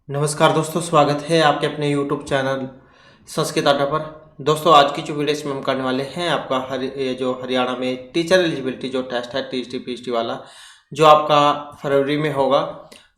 नमस्कार दोस्तों, स्वागत है आपके अपने YouTube चैनल संस्कृत अड्डा पर। दोस्तों, आज की जो वीडियो इसमें हम करने वाले हैं आपका ये जो हरियाणा में टीचर एलिजिबिलिटी जो टेस्ट है टीएसटी पीएचडी वाला, जो आपका फरवरी में होगा,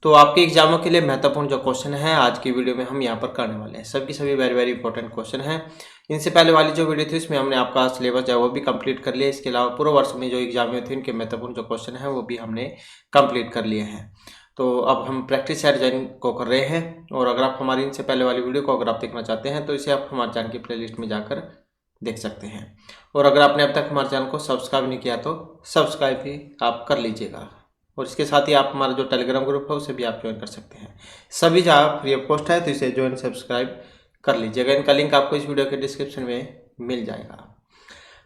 तो आपके एग्जामों के लिए महत्वपूर्ण जो क्वेश्चन है आज की वीडियो में हम यहाँ पर करने वाले हैं। सभी वेरी वेरी इंपॉर्टेंट क्वेश्चन हैं। इनसे पहले वाली जो वीडियो थी इसमें हमने आपका सिलेबस जो है वो भी कंप्लीट कर लिया। इसके अलावा पूरे वर्ष में जो एग्जाम में थे उनके महत्वपूर्ण जो क्वेश्चन हैं वो भी हमने कंप्लीट कर लिए हैं। तो अब हम प्रैक्टिस या डिजाइन को कर रहे हैं। और अगर आप हमारी इनसे पहले वाली वीडियो को अगर आप देखना चाहते हैं तो इसे आप हमारे चैनल की प्लेलिस्ट में जाकर देख सकते हैं। और अगर आपने अब तक हमारे चैनल को सब्सक्राइब नहीं किया तो सब्सक्राइब भी आप कर लीजिएगा। और इसके साथ ही आप हमारा जो टेलीग्राम ग्रुप है उसे भी आप ज्वाइन कर सकते हैं। सभी जहाँ फ्री ऑफ कॉस्ट है तो इसे ज्वाइन सब्सक्राइब कर लीजिएगा। इनका लिंक आपको इस वीडियो के डिस्क्रिप्शन में मिल जाएगा।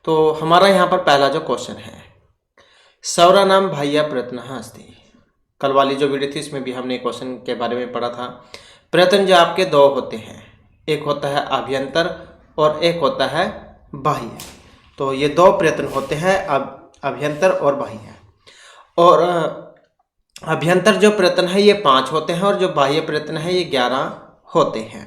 तो हमारा यहाँ पर पहला जो क्वेश्चन है, सौरा नाम भाइया प्रयत्न अस्ति। कल वाली जो वीडियो थी इसमें भी हमने क्वेश्चन के बारे में पढ़ा था। प्रयत्न जो आपके दो होते हैं, एक होता है अभ्यंतर और एक होता है बाह्य। तो ये दो प्रयत्न होते हैं, अभ्यंतर और बाह्य। और अभ्यंतर जो प्रयत्न है ये 5 होते हैं और जो बाह्य प्रयत्न है ये 11 होते हैं।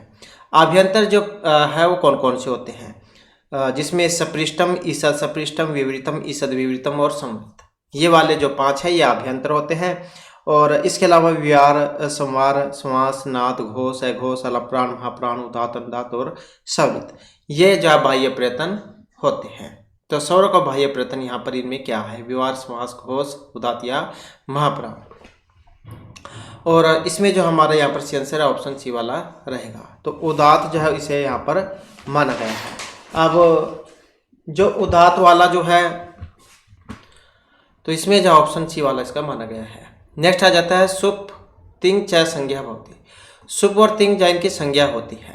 अभ्यंतर जो है वो कौन कौन से होते हैं, जिसमें सपृष्टम, ईसद सपृष्टम, विवृतम, ईसद विवृतम और संवृत, ये वाले जो 5 है ये अभ्यंतर होते हैं। और इसके अलावा विहार, संवार, समास, नाद, घोष, अघोष, अलप्राण, महाप्राण, उदात, अनुदात और सवृत, ये जो बाह्य प्रयत्न होते हैं। तो सौर का बाह्य प्रयत्न यहाँ पर इनमें क्या है, विहार, समास, घोष, उदात या महाप्राण। और इसमें जो हमारा यहाँ पर सी आंसर है ऑप्शन सी वाला रहेगा। तो उदात जो है इसे यहाँ पर माना गया है। अब जो उदात वाला जो है तो इसमें जो ऑप्शन सी वाला इसका माना गया है। नेक्स्ट आ जाता है सुप तिंग च संज्ञा भवती। सुप और तिंग जा इनकी संज्ञा होती है।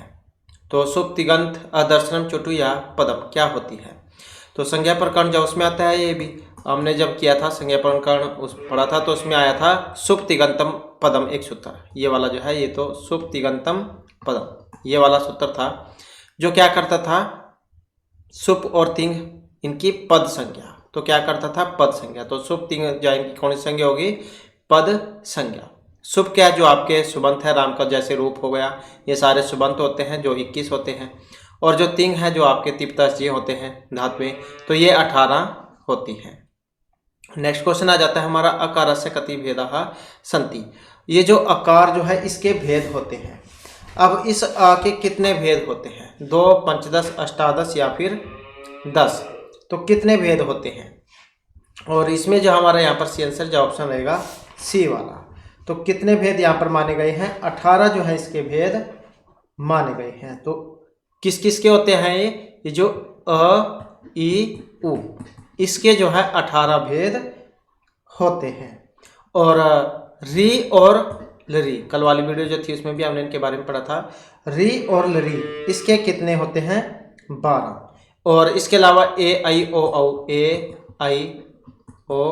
तो सुप तिगंत अदर्शनम चुटु या पदम क्या होती है। तो संज्ञा प्रकरण जो उसमें आता है, ये भी हमने जब किया था संज्ञा प्रकरण उस पढ़ा था तो उसमें आया था सुप तिगंतम पदम एक सूत्र। ये वाला जो है ये तो सुप तिगंतम पदम ये वाला सूत्र था जो क्या करता था, सुप और तिंग इनकी पद संज्ञा। तो क्या करता था, पद संज्ञा। तो सुप तिंग जो इनकी कौन सी संज्ञा होगी, पद संज्ञा। सुप क्या जो आपके सुबंत है, राम का जैसे रूप हो गया, ये सारे सुबंत होते हैं जो 21 होते हैं। और जो तिंग है जो आपके तिप्तस ये होते हैं धातु में, तो ये 18 होती हैं। नेक्स्ट क्वेश्चन आ जाता है हमारा अकारस्य कति भेदा संति। ये जो अकार जो है इसके भेद होते हैं। अब इस आ के कितने भेद होते हैं, 2, 5, 18 या फिर 10। तो कितने भेद होते हैं। और इसमें जो हमारा यहाँ पर सी आंसर जो ऑप्शन रहेगा सी वाला। तो कितने भेद यहाँ पर माने गए हैं, 18 जो है इसके भेद माने गए हैं। तो किस किस के होते हैं ये जो अ, ई, उ, इसके जो है 18 भेद होते हैं। और री और लरी, कल वाली वीडियो जो थी उसमें भी हमने इनके बारे में पढ़ा था। री और लरी इसके कितने होते हैं, 12। और इसके अलावा ए, आई, ओ, औ, ए, आई, ओ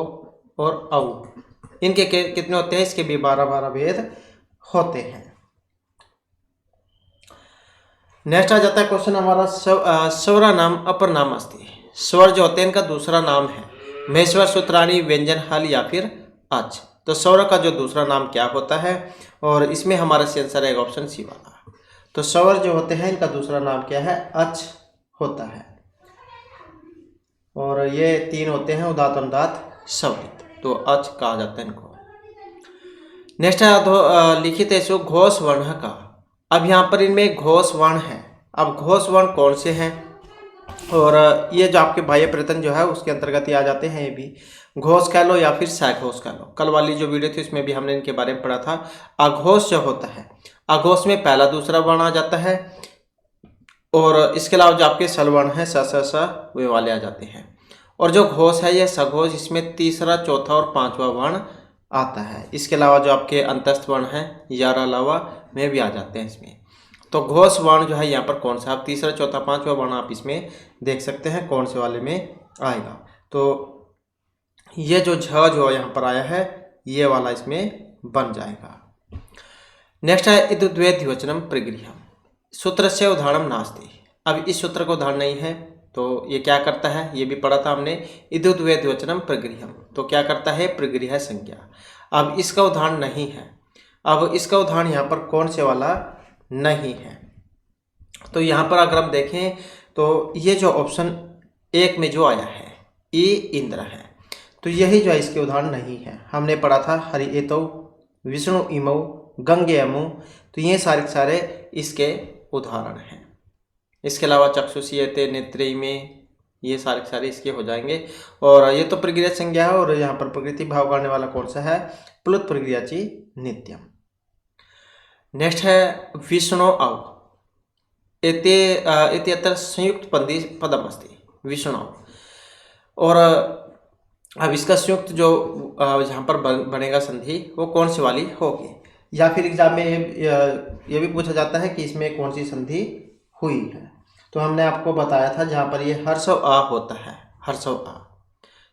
और औ, इनके कितने होते हैं, इसके भी 12 भेद होते हैं। नेक्स्ट आ जाता है क्वेश्चन हमारा स्वरा नाम अपर नाम अस्ति। स्वर जो होते हैं इनका दूसरा नाम है, महेश्वर, सूत्राणी, व्यंजन, हल या फिर अच। तो स्वर का जो दूसरा नाम क्या होता है, और इसमें हमारा सी आंसर है ऑप्शन सी वाला। तो स्वर जो होते हैं इनका दूसरा नाम क्या है, अच होता है। और ये 3 होते हैं, उदात, अनुदात, सवृत। तो अच कहा जाता है इनको। नेक्स्ट है लिखित है घोष वर्ण का। अब यहाँ पर इनमें घोष वर्ण है। अब घोष वर्ण कौन से हैं, और ये जो आपके बाह्य प्रयत्न जो है उसके अंतर्गत ही आ जाते हैं। ये भी घोष कह लो या फिर सघोष कह लो। कल वाली जो वीडियो थी उसमें भी हमने इनके बारे में पढ़ा था। अघोष जो होता है, अघोष में पहला दूसरा वर्ण आ जाता है। और इसके अलावा जो आपके सलवर्ण है स वे वाले आ जाते हैं। और जो घोष है ये सघोष, इसमें तीसरा, चौथा और 5वां वर्ण आता है। इसके अलावा जो आपके अंतस्थ वर्ण है यार अलावा में भी आ जाते हैं इसमें। तो घोष वर्ण जो है यहाँ पर कौन सा, आप तीसरा, चौथा, 5वां वर्ण आप इसमें देख सकते हैं कौन से वाले में आएगा। तो ये जो झ जो यहाँ पर आया है ये वाला इसमें बन जाएगा। नेक्स्ट है इद्द्वे द्विवचनम प्रगृह्यम। सूत्र से उदाहरण नास्ति। अब इस सूत्र का उदाहरण नहीं है तो ये क्या करता है, ये भी पढ़ा था हमने, इद्द्वे द्विवचनम प्रगृह्यम। तो क्या करता है, प्रगृह्य संज्ञा। अब इसका उदाहरण नहीं है अब इसका उदाहरण यहाँ पर कौन से वाला नहीं है। तो यहाँ पर अगर हम देखें तो ये जो ऑप्शन 1 में जो आया है ये इंद्र है, तो यही जो है इसके उदाहरण नहीं है। हमने पढ़ा था हरि एतौ, विष्णु इमौ, गंगे यमु, तो ये सारे इसके उदाहरण हैं। इसके अलावा चक्षुषीयते, नेत्रे में, ये सारे इसके हो जाएंगे। और ये तो प्रक्रिया संज्ञा है, और यहाँ पर प्रकृति भाव करने वाला कौन सा है, प्लुत प्रक्रियाची नित्यम। नेक्स्ट है विष्णु अव, इत्यत्र संयुक्त पदम अस्ति विष्णु। और अब इसका संयुक्त जो जहाँ पर बनेगा संधि वो कौन सी वाली होगी, या फिर एग्जाम में ये भी पूछा जाता है कि इसमें कौन सी संधि हुई है। तो हमने आपको बताया था जहाँ पर ये हर्षव आ होता है, हर्षव आ।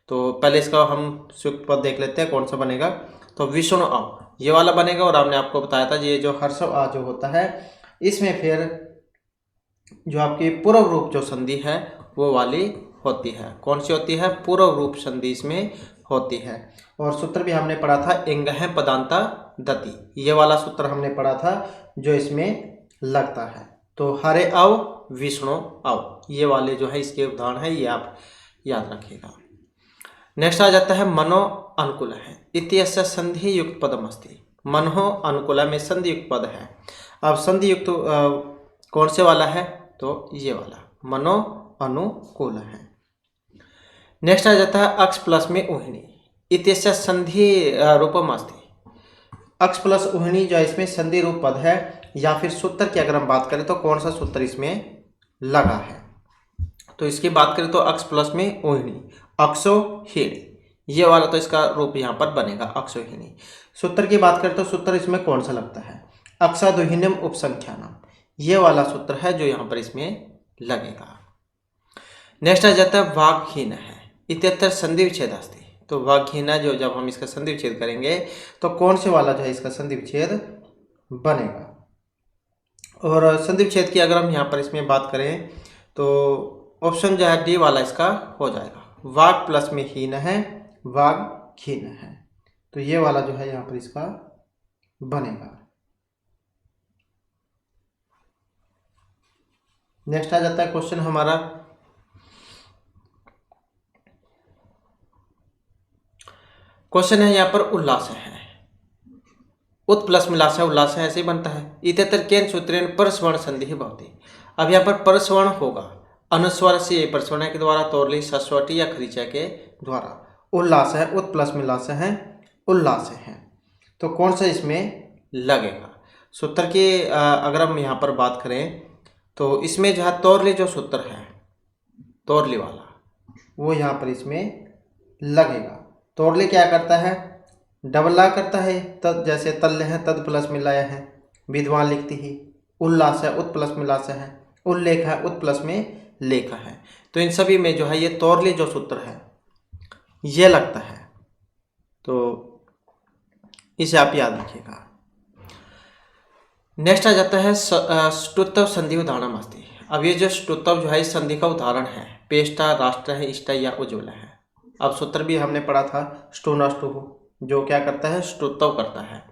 तो पहले इसका हम संयुक्त पद देख लेते हैं कौन सा बनेगा। तो विष्णु अव ये वाला बनेगा, और हमने आपको बताया था ये जो हर्षव आ जो होता है इसमें फिर जो आपकी पूर्व रूप जो संधि है वो वाली होती है। कौन सी होती है, पूर्व रूप संधि इसमें होती है। और सूत्र भी हमने पढ़ा था एंगह पदांता दति, ये वाला सूत्र हमने पढ़ा था जो इसमें लगता है। तो हरे अव, विष्णु अव, ये वाले जो है इसके उदाहरण है, ये आप याद रखिएगा। नेक्स्ट आ जाता है मनो अनुकूल है, इत्यस्य संधि युक्त पदम अस्ति। मनो अनुकूल में संधि युक्त पद है। अब संधि युक्त कौन से वाला है, तो ये वाला मनो अनुकूल है। नेक्स्ट आ जाता है अक्ष प्लस में उहिनी, इत्यस्य संधि रूपम अस्ति। अक्ष प्लस उहिनी जो इसमें संधि रूप पद है, या फिर सूत्र की अगर हम बात करें तो कौन सा सूत्र इसमें लगा है। तो इसकी बात करें तो अक्ष प्लस में उहिनी, अक्षोहिणी, ये वाला तो इसका रूप यहाँ पर बनेगा अक्षोहिणी। सूत्र की बात करें तो सूत्र इसमें कौन सा लगता है, अक्षादुहिनम उपसंख्यानम, ये वाला सूत्र है जो यहाँ पर इसमें लगेगा। नेक्स्ट आ जाता है वाग्हीन है, इत्यत्र संधि विच्छेद अस्ति। तो वाग्हीन जो जब हम इसका संधि विच्छेद करेंगे तो कौन से वाला जो है इसका संधि विच्छेद बनेगा। और संधि विच्छेद की अगर हम यहाँ पर इसमें बात करें तो ऑप्शन जो है डी वाला इसका हो जाएगा। वाग प्लस में हीन है, वाग्हीन है, तो ये वाला जो है यहाँ पर इसका बनेगा। नेक्स्ट आ जाता है क्वेश्चन हमारा क्वेश्चन है यहाँ पर उल्लास है, उत प्लस में लास है, उल्लास है, ऐसे ही बनता है। इत्यत्र केन सूत्रेण परस्वर्ण संधि भवति। अब यहाँ पर परस्वर्ण होगा अनुस्वर से परस्वर्ण के द्वारा, तोरली सस्वटी या खरीचा के द्वारा। उल्लास है, उत प्लस में लास है, उल्लास है, तो कौन सा इसमें लगेगा। सूत्र की अगर हम यहाँ पर बात करें तो इसमें जो है तोरली जो सूत्र है, तोरली वाला, वो यहाँ पर इसमें लगेगा। तोरली क्या करता है, डबल ला करता है, तद जैसे तल्य है तद प्लस में लाया है, विद्वान लिखती ही। उल्लास है, उत प्लस में लास है, उल्लेख है, उत प्लस में लेख है। तो इन सभी में जो है ये तोरली जो सूत्र है ये लगता है, तो इसे आप याद रखिएगा। नेक्स्ट आ जाता है ष्टुत्व संधि उदाहरण अस्ति। अब ये जो ष्टुत्व जो है इस संधि का उदाहरण है, पेष्टा, राष्ट्र है, इष्टा या उज्ज्वल है। अब सूत्र भी हमने पढ़ा था स्टुनाष्टु, जो क्या करता है, ष्टुत्व करता है।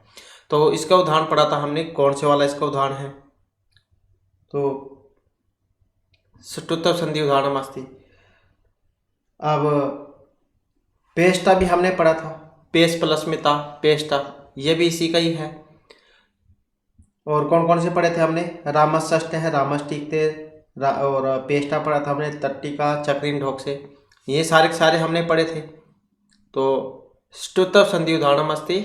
तो इसका उदाहरण पढ़ा था हमने, कौन से वाला इसका उदाहरण है, तो ष्टुत्व संधि उदाहरण अस्ति। अब पेष्टा भी हमने पढ़ा था, पेश प्लस में था पेष्टा, ये भी इसी का ही है। और कौन कौन से पढ़े थे हमने, रामष्ट है, रामष्टिकते, और पेष्टा पढ़ा था हमने तट्टिका चक्रीन ढोक से, ये सारे हमने पढ़े थे। तो ष्टुत्व संधि उदाहरण अस्ति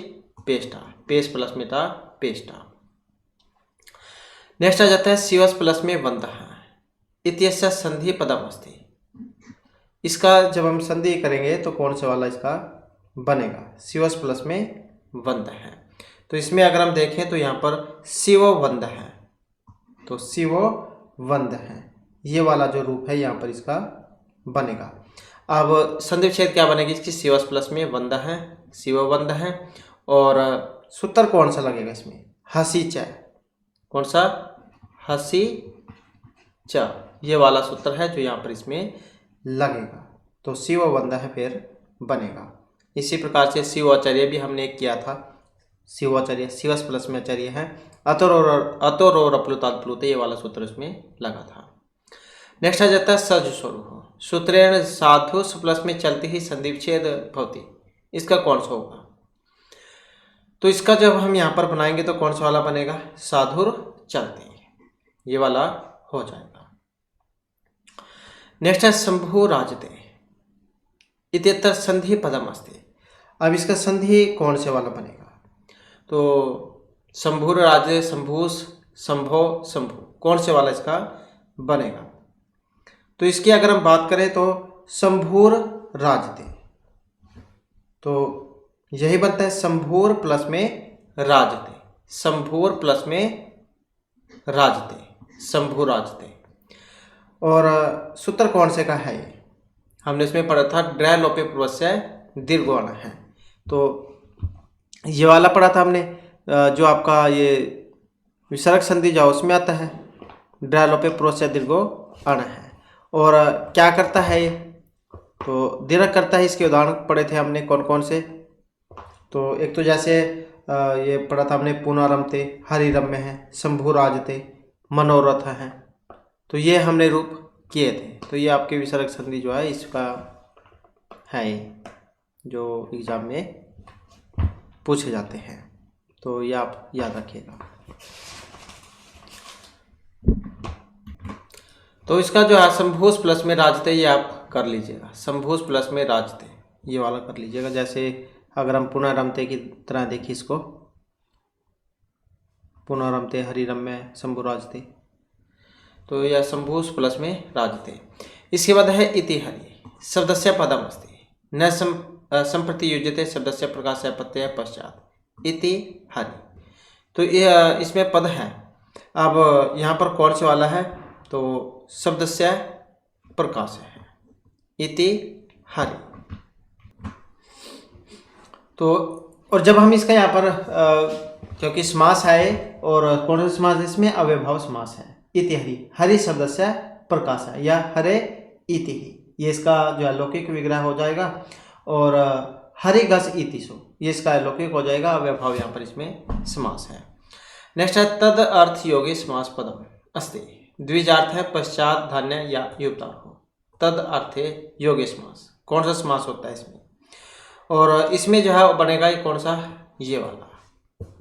पेष्टा, पेश प्लस में था पेष्टा। नेक्स्ट आ जाता है शिवस प्लस में वंदः इत्यस्य संधि पदम अस्ति। इसका जब हम संधि करेंगे तो कौन सा वाला इसका बनेगा, शिवस प्लस में वंद है। तो इसमें अगर हम देखें तो यहाँ पर शिव वंद है, तो शिव वंद है, ये वाला जो रूप है यहाँ पर इसका बनेगा। अब संधि विच्छेद क्या बनेगी इसकी, शिवस प्लस में वंद है, शिव वंद है। और सूत्र कौन सा लगेगा इसमें, हसी च, कौन सा, हसी च, ये वाला सूत्र है जो यहाँ पर इसमें लगेगा। तो शिव वंद है फिर बनेगा। इसी प्रकार से शिव आचार्य भी हमने किया था, शिवोचर्य, शिवस प्लस में आचार्य है, अतोर और अप्लुतात् प्लुते, ये वाला सूत्र इसमें लगा था। नेक्स्ट आ जाता है सज स्वरूप, सूत्रेण साधुस प्लस में चलती ही संधि विच्छेद भवति, इसका कौन सा होगा? तो इसका जब हम यहाँ पर बनाएंगे तो कौन सा वाला बनेगा? साधुर चलती, ये वाला हो जाएगा। नेक्स्ट है शंभु राजते इत्यत्र संधि पदम अस्ति, अब इसका संधि कौन से वाला बनेगा? तो शंभुर राजे, शंभुस, शंभो, शंभु, कौन से वाला इसका बनेगा? तो इसकी अगर हम बात करें तो शंभुर राजते, तो यही बनता है शंभुर प्लस में राजते, शंभुर प्लस में राजते, शंभु राजते। और सूत्र कौन से का है ये? हमने इसमें पढ़ा था ड्रय लोपे पूर्वस्य दीर्घ आना है, तो ये वाला पढ़ा था हमने, जो आपका ये विसर्ग संधि जाओ उसमें आता है, ड्रय लोपे पूर्वस्य दीर्घ आना है। और क्या करता है ये? तो दीर्घ करता है, इसके उदाहरण पढ़े थे हमने कौन कौन से। तो एक तो जैसे ये पढ़ा था हमने पुनरमते, हरिरम्य है, शंभुराजते, मनोरथ है, तो ये हमने रूप किए थे। तो ये आपके विसर्ग संधि जो है इसका है जो एग्जाम में पूछे जाते हैं, तो ये आप याद रखिएगा। तो इसका जो है शंभुस प्लस में राजते, ये आप कर लीजिएगा, शंभुस प्लस में राजते ये वाला कर लीजिएगा। जैसे अगर हम पुनरमते की तरह देखिए इसको, पुनरमते, हरिरम्य, शंभुराजते, तो यह शंभुस प्लस में राजते। इसके बाद है इति हरि शब्दस्य पदम अस्ति न संप्रति युज्यते शब्दस्य प्रकाशस्य प्रत्यय पश्चात, इति हरि, तो ये इसमें पद है। अब यहाँ पर कौन से वाला है? तो शब्दस्य प्रकाश है, इति हरि। तो और जब हम इसका यहाँ पर क्योंकि समास है, और कौन सा समास इसमें? अव्ययभाव समास है। इति हरि, हरि शब्दस्य प्रकाश है, या हरे इति ही, ये इसका जो है लौकिक विग्रह हो जाएगा। और हरि घस इतिशु, ये इसका लौकिक हो जाएगा, अव्ययभाव यहाँ पर इसमें समास है। नेक्स्ट है तद अर्थ योगी समास पदम अस्ति, द्विजार्थ है पश्चात धान्य या युक्तार हो, तद अर्थे योगी समास, कौन सा समास होता है इसमें? और इसमें जो है बनेगा ये कौन सा? ये वाला,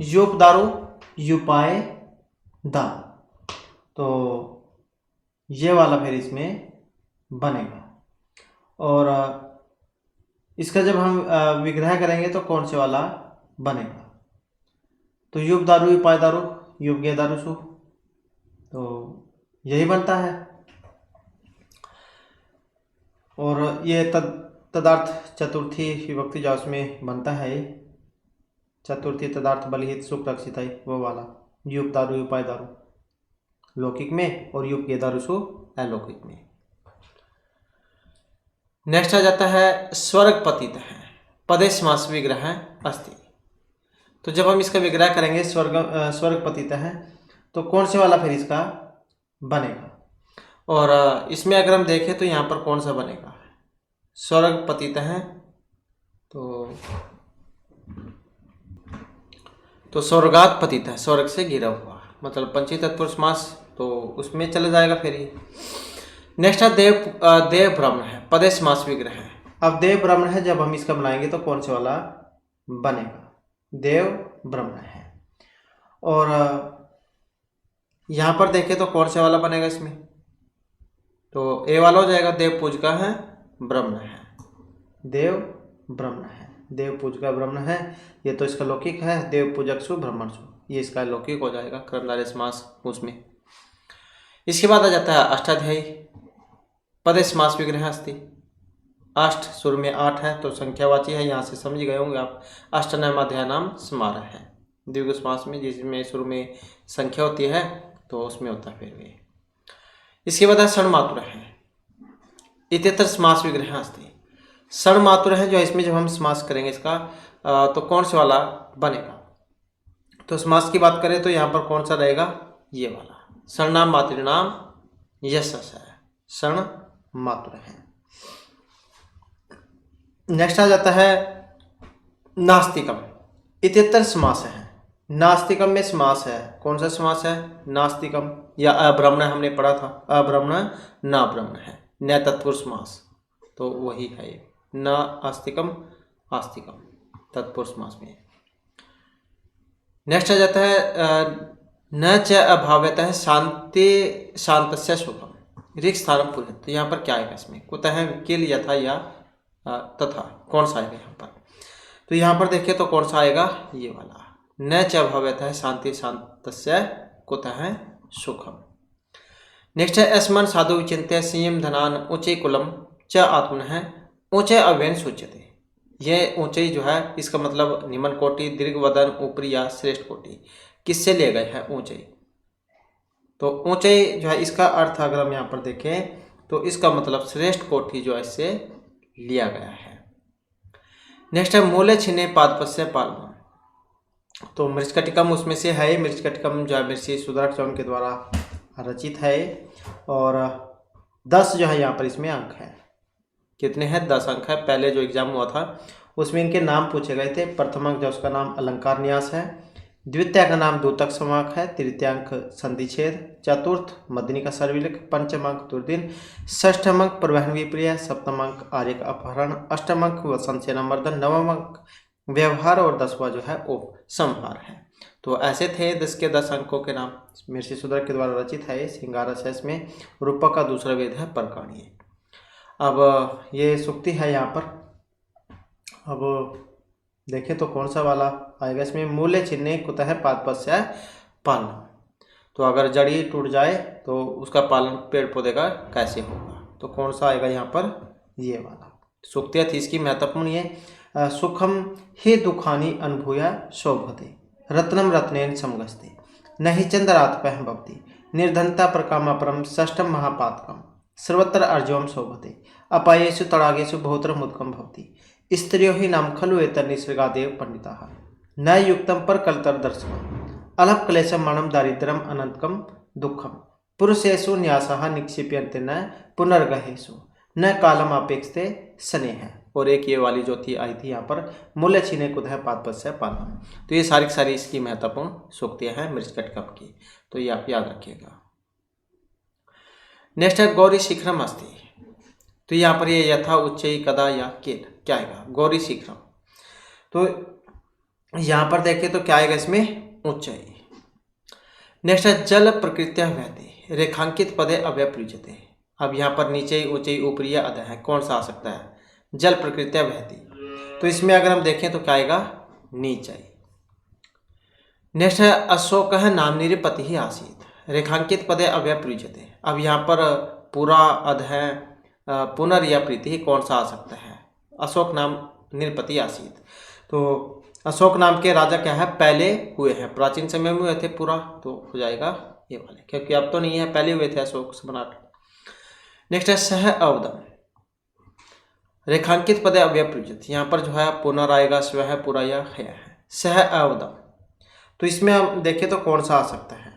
युपदारु, युपाए दारु, तो ये वाला फिर इसमें बनेगा। और इसका जब हम विग्रह करेंगे तो कौन से वाला बनेगा? तो युप दारू, युपाय दारू, युप गे दारू सु, तो यही बनता है। और ये तदार्थ चतुर्थी विभक्ति जो उसमें बनता है, चतुर्थी तदार्थ बलिहित सुख रक्षित है, वो वाला युप दारू, युपाय दारू लौकिक में, और युप गे दारू सु अलौकिक में। नेक्स्ट आ जाता है स्वर्ग पतित है पदे समास विग्रह अस्ति, तो जब हम इसका विग्रह करेंगे स्वर्ग पतित है, तो कौन से वाला फिर इसका बनेगा? और इसमें अगर हम देखें तो यहाँ पर कौन सा बनेगा? स्वर्ग पतित है, तो स्वर्गात पतित है, स्वर्ग से गिरा हुआ, मतलब पंचमी तत्पुरुष समास, तो उसमें चले जाएगा फिर ये। नेक्स्ट है देव ब्राह्मण है पदे समास विग्रह है। अब देव ब्राह्मण है, जब हम इसका बनाएंगे तो कौन से वाला बनेगा? देव ब्राह्मण है। और यहाँ पर देखें तो कौन से वाला बनेगा इसमें? तो ए वाला हो जाएगा, देव पूजका है ब्राह्मण है, देव ब्राह्मण है, देव पूजका ब्राह्मण है, ये तो इसका लौकिक है, देव पूजक सु ब्राह्मण सु, ये इसका लौकिक हो जाएगा कर्मधारय समास उसमें। इसके बाद आ जाता है अष्टाध्यायी पदे समास विग्रह अस्ति, अष्ट शुरू में 8 है तो संख्यावाची है, यहाँ से समझ गए होंगे आप। अष्टनामाध्याय नाम समारोह है द्विगु समास में, जिसमें शुरू में संख्या होती है तो उसमें होता है फिर भी। इसके बाद षण्मातुर है इत्यत्र समास विग्रह अस्ति, षण्मातुर है जो इसमें जब हम समास करेंगे इसका तो कौन से वाला बनेगा? तो समास की बात करें तो यहाँ पर कौन सा रहेगा? ये वाला, षण्णाम मातृणाम यश है, षण मातुर है। नेक्स्ट आ जाता है नास्तिकम इत्यत्र समास है। नास्तिकम में समास है, कौन सा समास है? नास्तिकम या अब्रह्मण हमने पढ़ा था, अब्रह्मण ना ब्रह्मण है, न तत्पुरुष समास, तो वही है ये, न आस्तिकम आस्तिकम तत्पुरुष समास में। नेक्स्ट आ जाता है न च अभाव्यतः शांति शांतस्य सुखम ऋक् स्थानम पुरुष। तो यहाँ पर क्या आएगा इसमें? कुतः किल यथा या तथा, कौन सा आएगा यहाँ पर? तो यहाँ पर देखिए तो कौन सा आएगा? ये वाला, न च अभाव्यतः शांति शांतस्य कुतः सुखम। नेक्स्ट है अस्मन साधु विचिन्त्य संयम धनान ऊंचे कुलम च आत्मनः ऊंचे अव्ययन सूच्यते। यह ऊंचाई जो है इसका मतलब निम्न कोटि, दीर्घ वदन, ऊपरी या श्रेष्ठ कोटि, किससे लिए गए है ऊंचाई? तो ऊंचाई जो है इसका अर्थ अगर हम यहाँ पर देखें तो इसका मतलब श्रेष्ठ कोटि जो है इससे लिया गया है। नेक्स्ट है मूले छिन्ने पादपस्य पालना। तो मृच्छकटिकम उसमें से है। मृच्छकटिकम जो है ऋषि सुदर्शन चौन के द्वारा रचित है और 10 जो है यहाँ पर इसमें अंक है। कितने हैं? 10 अंक है। पहले जो एग्जाम हुआ था उसमें इनके नाम पूछे गए थे। प्रथम अंक जो उसका नाम अलंकार न्यास है, द्वितीय का नाम द्योतक समाक है, तृतीयांक संधिछेद, चतुर्थ मदनी का सर्विलिक, पंचम अंक दुर्दिन, षष्ठम अंक परिवहन विप्रिय, सप्तम अंक आर्य का अपहरण, अष्टम अंक वसंत सेना मर्दन, नवम अंक व्यवहार और 10वां जो है संहार है। तो ऐसे थे 10 के 10 अंकों के नाम। महर्षि शूद्रक के द्वारा रचित है ये श्रृंगारस है। इसमें रूपक का दूसरा वेद है परकाणीय। अब ये सूक्ति है यहाँ पर। अब देखें तो कौन सा वाला आएगा इसमें? मूल्य चिन्ह कुतः पादपस्य पालन। तो अगर जड़ी टूट जाए तो उसका पालन पेड़ पौधे का कैसे होगा? तो कौन सा आएगा यहाँ पर? ये वाला। सूक्तियाँ थी इसकी महत्वपूर्ण ये। सुखम ही दुखानी अनुभूय शोभते, रत्नम रत्नेन समगस्ते, नहि चंद्रात्पह भवति, निर्धनता प्रकामा परम षष्ठम महापातकम, सर्वत्र अर्जवम शोभते, अपायेषु तड़ागेषु बहुत्र मुदकम भवति, स्त्रियो ही नाम खलु एतन्निसृगादेव पंडिताः, न युक्तम पर कलतर दर्शनम, अलप क्लेशम मणम दारिद्र्यम अनंतकम दुखम, पुरुषेषु न्यासः निक्षिप्यन्ते न पुनर्गहेषु, न कालम अपेक्षते स्नेह। और एक ये वाली जो थी आई थी यहाँ पर, मूल्य छीने कुतः पादपस्य पालनम। तो ये सारी सारी इसकी महत्वपूर्ण सूक्तियाँ हैं मृच्छकटिकम की, तो ये आप याद रखिएगा। नेक्स्ट है गौरी शिखरम अस्ति। तो यहाँ पर ये यथा उच्चई कदा या केल, क्या आएगा? गौरी शिखरम। तो यहाँ पर देखें तो क्या आएगा इसमें? ऊंचाई। नेक्स्ट है जल प्रकृत्या वहते, रेखांकित पदे अव्यप्रयुज्यते। अब यहाँ पर नीचे ऊंचाई, ऊपरी या अधः है, कौन सा आ सकता है? जल प्रकृत्या वहती। तो इसमें अगर हम देखें तो क्या आएगा? नीचाई। नेक्स्ट है अशोक नाम निरपति ही आसीत, रेखांकित पदे अव्यप्रयुज्यते। अब यहाँ पर पूरा अधः पुनर या प्रीति ही, कौन सा आ सकता है? अशोक नाम निरपति आसीत। तो अशोक नाम के राजा क्या है? पहले हुए हैं, प्राचीन समय में हुए थे पूरा, तो हो जाएगा ये वाले, क्योंकि अब तो नहीं है, पहले हुए थे अशोक सम्राट। नेक्स्ट है सह अवदम, रेखांकित पदे अव्यप्रयुज्यते। यहाँ पर जो है पुनर आएगा, स्व है, पूरा या है, सह अवदम। तो इसमें हम देखें तो कौन सा आ सकता है?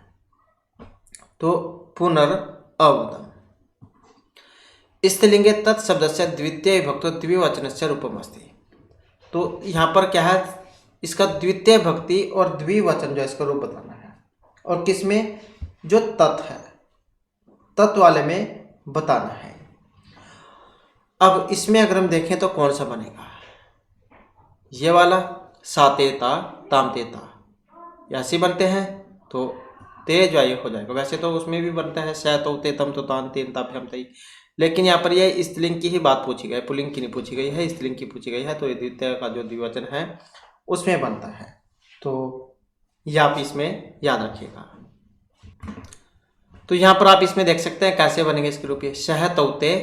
तो पुनर अवदम। स्त्रीलिंगे तत्शब्द से द्वितीय विभक्तो द्विवचन से रूपम अस्ति। तो यहाँ पर क्या है? इसका द्वितीय भक्ति और द्विवचन जो इसका रूप बताना है, और किसमें? जो तत् है, तत् वाले में बताना है। अब इसमें अगर हम देखें तो कौन सा बनेगा? ये वाला सातेता तामतेता, ऐसे बनते हैं, तो तेज वायु हो जाएगा। वैसे तो उसमें भी बनता है स तो तेतम तो तान तेन ताभ्यम तई, लेकिन यहाँ पर यह स्त्रीलिंग की ही बात पूछी गई, पुल्लिंग की नहीं पूछी गई है, स्त्रीलिंग की पूछी गई है। तो ये द्वितीय का जो द्विवचन है उसमें बनता है, तो ये आप इसमें याद रखिएगा। तो यहाँ पर आप इसमें देख सकते हैं कैसे बनेंगे इसके रूप। सह तौते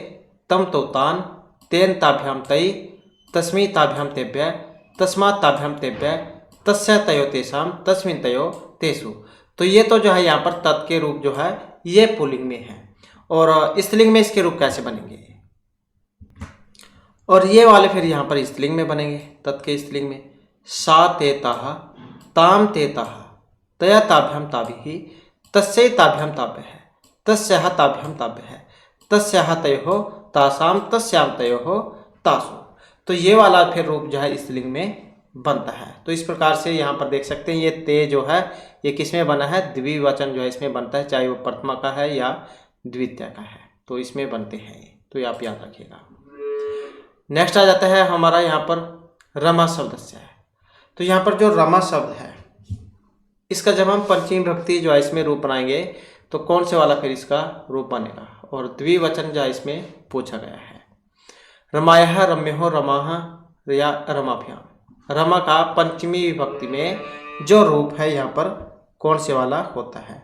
तम तौतान तेन ताभ्याम तई तस्मी ताभ्याम तेभ्य तस्मात् ताभ्याम तेभ्य तस्य तयो तेषाम तस्मिन तयो तेषु। तो ये तो जो है यहाँ पर तत् के रूप जो है ये पुल्लिंग में है, और स्त्रीलिंग में इसके रूप कैसे बनेंगे? और ये वाले फिर यहाँ पर स्त्रीलिंग में बनेंगे, तत् के स्त्रीलिंग में। सा तेताः ताम तेताः तया ताभ्याम ताभिः तस्यै ताभ्याम ताभ्यः तस्याः ताभ्याम ताभ्यः तस्याः तयोः तासाम तस्याम तयोः तासु। तो ये वाला फिर रूप जो है स्त्रीलिंग में बनता है। तो इस प्रकार से यहाँ पर देख सकते हैं ये ते जो है ये किसमें बना है, द्विवचन जो है इसमें बनता है, चाहे वो प्रथमा का है या द्वितीय का है, तो इसमें बनते हैं ये, तो ये आप याद रखिएगा। नेक्स्ट आ जाता है हमारा यहाँ पर रमा शब्द से है। तो यहाँ पर जो रमा शब्द है इसका जब हम पंचमी विभक्ति जो है इसमें रूप बनाएंगे तो कौन से वाला फिर इसका रूप बनेगा, और द्विवचन जो है इसमें पूछा गया है। रमायः रम्यो रमाः या रमाभ्याम। रमा का पंचमी विभक्ति में जो रूप है यहाँ पर कौन से वाला होता है,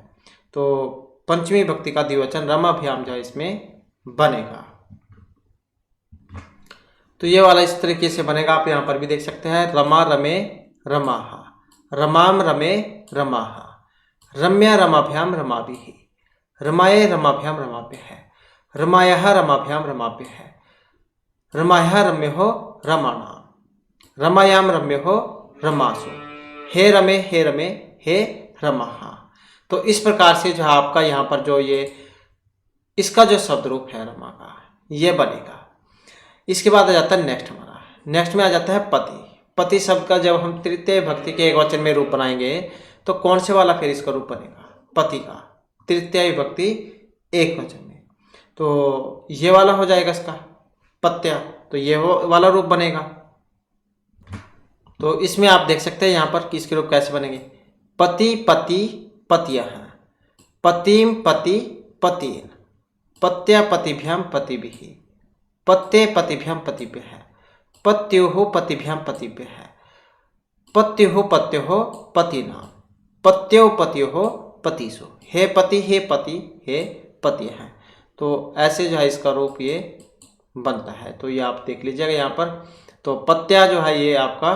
तो पंचमी विभक्ति का द्विवचन रमाभ्याम जो है इसमें बनेगा। तो ये वाला इस तरीके से बनेगा, आप यहाँ पर भी देख सकते हैं। रमा रमे रमाहा, रमाम रमे रमाहा, रम्या रमाभ्याम रमाभिः, रमाये रमाभ्याम रमाभ्यः, रमायः रमाभ्याम रमाभ्यः, रमायः रम्यो रमाणाम, रमायाम रम्यो रमासु, हे रमे हे रमाहा। तो इस प्रकार से जो आपका यहाँ पर जो ये इसका जो शब्द रूप है रमा का ये बनेगा। इसके बाद आ जाता है नेक्स्ट हमारा, नेक्स्ट में आ जाता है पति। पति शब्द का जब हम तृतीय भक्ति के एक वचन में रूप बनाएंगे तो कौन से वाला फिर इसका रूप बनेगा, पति का तृतीय विभक्ति एक वचन में, तो ये वाला हो जाएगा इसका पत्या, तो ये वाला रूप बनेगा। तो इसमें आप देख सकते हैं यहाँ पर कि इसके रूप कैसे बनेंगे। पति पति पतियः, पतिम पति पतिन, पत्या पतिभ्याम पतिभिः, पत्ये पतिभ्याम पतिभ्यः, पत्युः पतिभ्याम पतिभ्यः, पत्युः पत्योः पतिनाम, पत्यो पत्योः पतिषु, हे पति हे पतियः। तो ऐसे जो है इसका रूप ये बनता है, तो ये आप देख लीजिएगा यहाँ पर। तो पत्या जो है ये आपका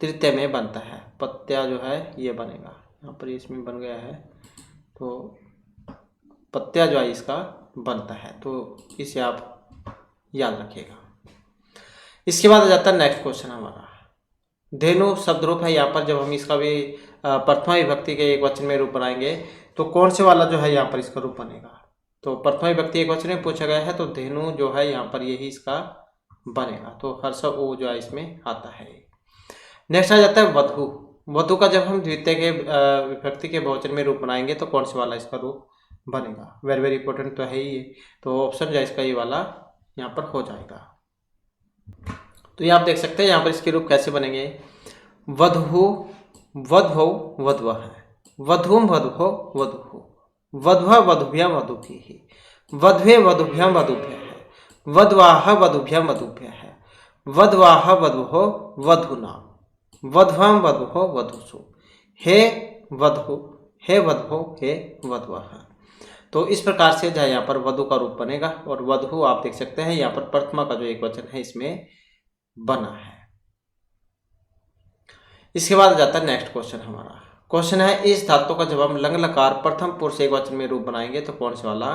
तृतीय में बनता है, पत्या जो है ये बनेगा, यहाँ पर इसमें बन गया है, तो पत्या जो है इसका बनता है, तो इसे आप याद रखिएगा। इसके बाद आ जाता है नेक्स्ट क्वेश्चन हमारा, धेनु शब्द रूप है। यहाँ पर जब हम इसका भी प्रथमा विभक्ति के एक वचन में रूप बनाएंगे तो कौन से वाला जो है यहाँ पर इसका रूप बनेगा, तो प्रथमा विभक्ति एक वचन में पूछा गया है, तो धेनु जो है यहाँ पर यही इसका बनेगा, तो हर्ष ओ जो है इसमें आता है। नेक्स्ट आ जाता है वधु। वधु का जब हम द्वितीय के विभक्ति के बहुवचन में रूप बनाएंगे तो कौन से वाला इसका रूप बनेगा, वेरी वेरी इंपॉर्टेंट तो है ही ये, तो ऑप्शन जो है इसका ये वाला यहाँ पर हो जाएगा। तो ये आप देख सकते हैं यहाँ पर इसके रूप कैसे बनेंगे। वधु वधवौ वधवः, वधूम वधवो वधुः, वधवा वधुभ्याम वधुभिः, वध्वे वधुभ्याम वधुभ्यः, वध्वाः वधुभ्याम वधुभ्यः, वध्वाः वधवो वधूनाम, वध्वाम वधवो वधुषु, हे वधु हे वधवो हे वधवः। तो इस प्रकार से जो है यहाँ पर वधु का रूप बनेगा, और वधु आप देख सकते हैं यहाँ पर प्रथमा का जो एक वचन है इसमें बना है। इसके बाद जाता है नेक्स्ट क्वेश्चन हमारा। क्वेश्चन है इस धातु का जब हम लंग लकार प्रथम पुरुष एक वचन में रूप बनाएंगे तो कौन सा वाला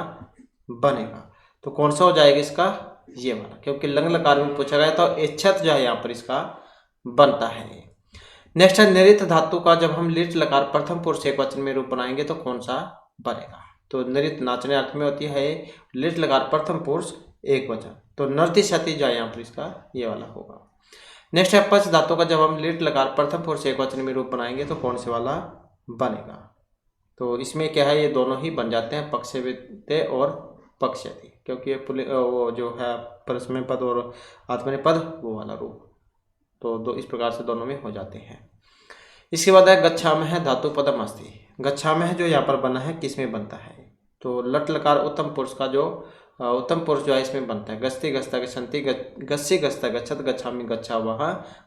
बनेगा, तो कौन सा हो जाएगा इसका, ये वाला, क्योंकि लंग लकार में पूछा गया तो इच्छत जो है यहाँ पर इसका बनता है। नेक्स्ट है नृत धातु का जब हम लिट लकार प्रथम पुरुष एक वचन में रूप बनाएंगे तो कौन सा बनेगा, तो नृत नाचने अर्थ में होती है, लिट लकार प्रथम पुरुष एक वचन, तो नर्ति सती जो है यहाँ पर इसका ये वाला होगा। नेक्स्ट है पच धातु का जब हम लिट लकार प्रथम पुरुष एक वचन में रूप बनाएंगे तो कौन से वाला बनेगा, तो इसमें क्या है ये दोनों ही बन जाते हैं, पक्षव्यते और पक्षयति, क्योंकि वो जो है परस्मै पद और आत्मनेपद पद वो वाला रूप, तो इस प्रकार से दोनों में हो जाते हैं। इसके बाद है गच्छामः धातु पदम अस्ति। गच्छामः जो यहाँ पर बना है किस में बनता है, तो लट लकार उत्तम पुरुष का जो उत्तम पुरुष जो है इसमें बनता है, गस्ति गस्ता गच्छन्ति गस्सी गस्ता गच्छत गच्छामि गच्छावः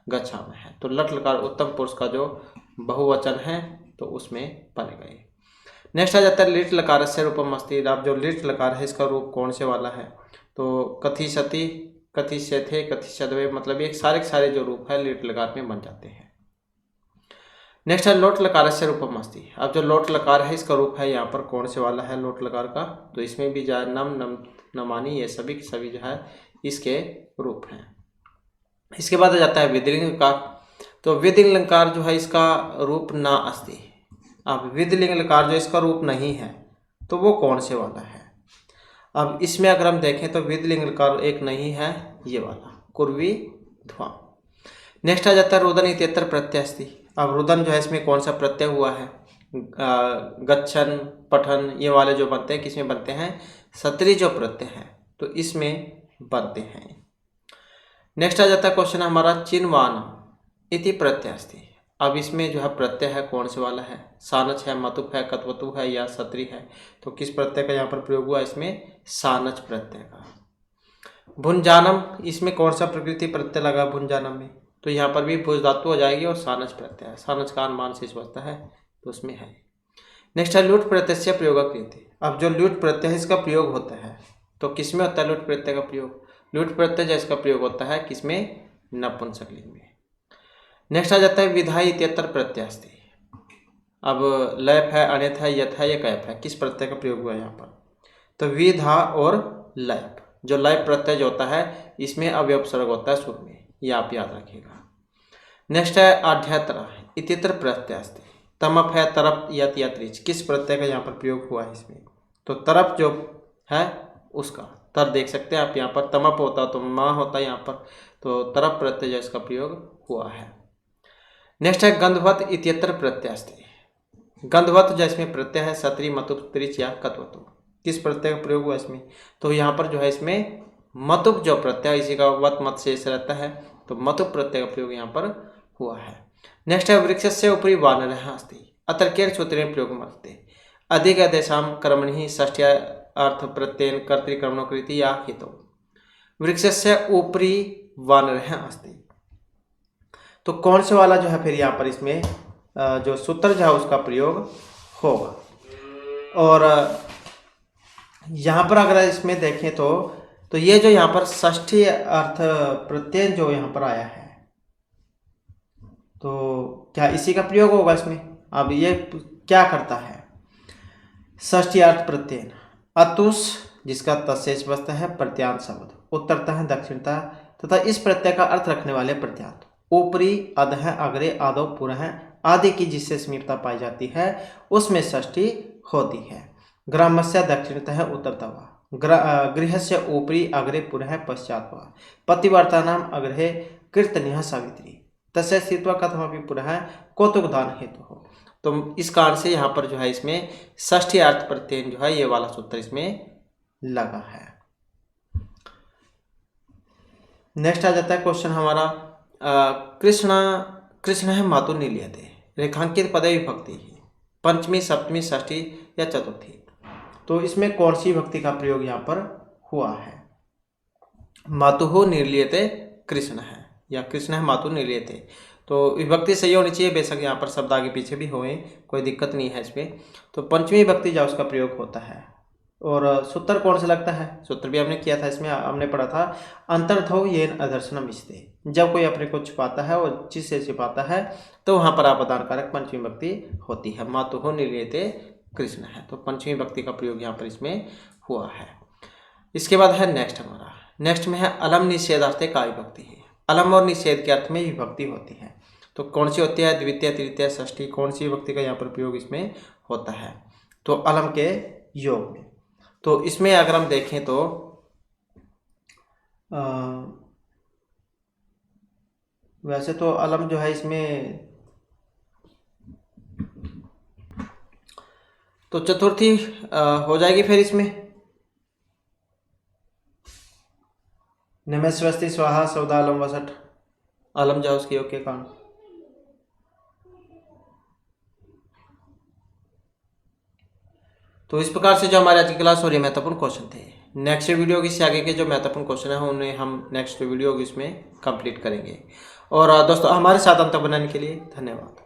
गच्छामः, तो लट लकार उत्तम पुरुष का जो बहुवचन है तो उसमें बनेगा ये। नेक्स्ट आ जाता है लिट लकार से रूपम अस्ति। अब जो लिट लकार है इसका रूप कौन से वाला है, तो कथि सती कथि थे कथि सदवे, मतलब ये सारे के सारे जो रूप है लिट लकार में बन जाते हैं। नेक्स्ट है लोट लकार से रूपम अस्ति। अब जो लोट लकार है इसका रूप है यहाँ पर कौन से वाला है लोट लकार का, तो इसमें भी जाए नम नम नमानी ये सभी के सभी जो है इसके रूप हैं। इसके बाद आ जाता है विधिलिंग लकार। तो विधिलिंग लकार जो है इसका रूप ना अस्ति। अब विधिलिंग लकार जो इसका रूप नहीं है तो वो कौन से वाला है। अब इसमें अगर हम देखें तो विधिलिंग लकार एक नहीं है ये वाला कुर्वी ध्वा। नेक्स्ट आ जाता है रुदन इत्यत्र प्रत्यय। अब रुदन जो है इसमें कौन सा प्रत्यय हुआ है? गच्छन, पठन, ये वाले जो बनते हैं किसमें बनते हैं? सत्री जो प्रत्यय है तो इसमें बनते हैं। नेक्स्ट आ जाता है क्वेश्चन हमारा चिन्वान इति प्रत्यय। अब इसमें जो है प्रत्यय है कौन से वाला है? सानच है, मतुप है, कत्वतु है या सत्री है? तो किस प्रत्यय का यहाँ पर प्रयोग हुआ? इसमें सानच प्रत्यय का। भुंजानम, इसमें कौन सा प्रकृति प्रत्यय लगा भुंजानम में? तो यहाँ पर भी भुज धातु हो जाएगी और सानच प्रत्यय है। सानच का अनुमान शेष बचता है तो उसमें है। नेक्स्ट है लुट प्रत्यय से प्रयोग क्रियते। अब जो लुट प्रत्यय है इसका प्रयोग होता है तो किसमें होता है लुट प्रत्यय का प्रयोग? लुट प्रत्यय जो इसका प्रयोग होता है किसमें? नपुंसकलिंग में। नेक्स्ट आ जाता है विधायी इत्यत्र प्रत्यय। अब लैप है, अनित है, यथ है या कैप है, किस प्रत्यय का प्रयोग हुआ है यहाँ पर? तो विधा और लैप। जो लैप प्रत्यय जो होता है इसमें अव्यपसर्ग होता है शुरू में, ये आप याद रखिएगा। नेक्स्ट है आढ्यत्र इत्यत्र प्रत्यय। तमप है, तरप, यत या त्रिच, किस प्रत्यय का यहाँ पर प्रयोग हुआ है इसमें? तो तरप जो है उसका तर देख सकते हैं आप यहाँ पर, तमप होता तो माँ होता है यहाँ पर, तो तरप प्रत्यय जो इसका प्रयोग हुआ है। नेक्स्ट है गंधवत इत्यत्र प्रत्यय। गंधवत जो इसमें प्रत्यय है सत्री, मतुप, त्रिच या कत्वतु, किस प्रत्यय का प्रयोग हुआ इसमें? तो यहाँ पर जो है इसमें मतुप जो प्रत्यय, इसी का वत मत शेष रहता है तो मतुप प्रत्यय का प्रयोग यहाँ पर हुआ है। नेक्स्ट है वृक्ष से ऊपरी वानरः अस्ति अत्र केर सूत्रेण प्रयोग मस्ते अधिक देशाम कर्मणि षष्ठ्या अर्थ प्रत्ययन कर्तृकर्मणो कृति या हितो। वृक्ष से ऊपरी वानरः अस्ति, तो कौन से वाला जो है फिर यहाँ पर इसमें जो सूत्र जो है उसका प्रयोग होगा? और यहाँ पर अगर इसमें देखें तो ये जो यहाँ पर षष्ठी अर्थ प्रत्यय जो यहाँ पर आया है तो क्या इसी का प्रयोग होगा इसमें? अब ये क्या करता है? षष्ठी अर्थ प्रत्यय अतुष जिसका तत्शेष बचता है प्रत्यांत शब्द, उत्तरता है दक्षिणता तथा इस प्रत्यय का अर्थ रखने वाले प्रत्यांत, ऊपरी, अधः, अग्रे, आदौ, पुनः आदि की जिससे समीपता पाई जाती है उसमें षष्ठी होती है। ग्रामस्य दक्षिणतः उत्तरतः वा, गृहस्य ऊपरी, अग्रे, पुनः पश्चात वा, पतिवर्तानाम अग्रहे कीर्तनीयः सावित्री तस्य स्थित्वा कथमपि पुनः कौतुकदान हेतु हो। तो इस कारण से यहाँ पर जो है इसमें षष्ठी अर्थ प्रत्यय जो है ये वाला सूत्र इसमें लगा है। नेक्स्ट आ जाता है क्वेश्चन हमारा कृष्ण है मातु निलीयते रेखांकित पदे विभक्ति पंचमी, सप्तमी, षष्ठी या चतुर्थी, तो इसमें कौन सी विभक्ति का प्रयोग यहाँ पर हुआ है? मातुः निर्लीयते कृष्ण है या कृष्ण है मातु निलीयते, तो विभक्ति सही होनी चाहिए, बेशक यहाँ पर शब्द आगे पीछे भी होए कोई दिक्कत नहीं है इसमें। तो पंचमी विभक्ति जो उसका प्रयोग होता है। और सूत्र कौन सा लगता है? सूत्र भी हमने किया था, इसमें हमने पढ़ा था अंतर्धौ येन अदर्शनम इष्टे, जब कोई अपने को छुपाता है और जिससे छिपाता है तो वहाँ पर अपादान कारक पंचमी विभक्ति होती है। मातुः निलीयते कृष्ण है, तो पंचमी विभक्ति का प्रयोग यहाँ पर इसमें हुआ है। इसके बाद है नेक्स्ट हमारा, नेक्स्ट में है अलम निषेधार्थे का विभक्ति है। अलम और निषेध के अर्थ में विभक्ति होती है, तो कौन सी होती है? द्वितीय, तृतीय, षष्ठी, कौन सी विभक्ति का यहाँ पर प्रयोग इसमें होता है? तो अलम के योग में। तो इसमें अगर हम देखें तो वैसे तो अलम जो है इसमें तो चतुर्थी हो जाएगी फिर इसमें नमस्वस्ति स्वाहा सौदालम वसठ, अलम जाओ उसके योग के कारण। तो इस प्रकार से जो हमारे आज की क्लास और ये महत्वपूर्ण क्वेश्चन थे। नेक्स्ट वीडियो की इससे आगे के जो महत्वपूर्ण क्वेश्चन है उन्हें हम नेक्स्ट वीडियो इसमें कंप्लीट करेंगे। और दोस्तों हमारे साथ अंत बनाने के लिए धन्यवाद।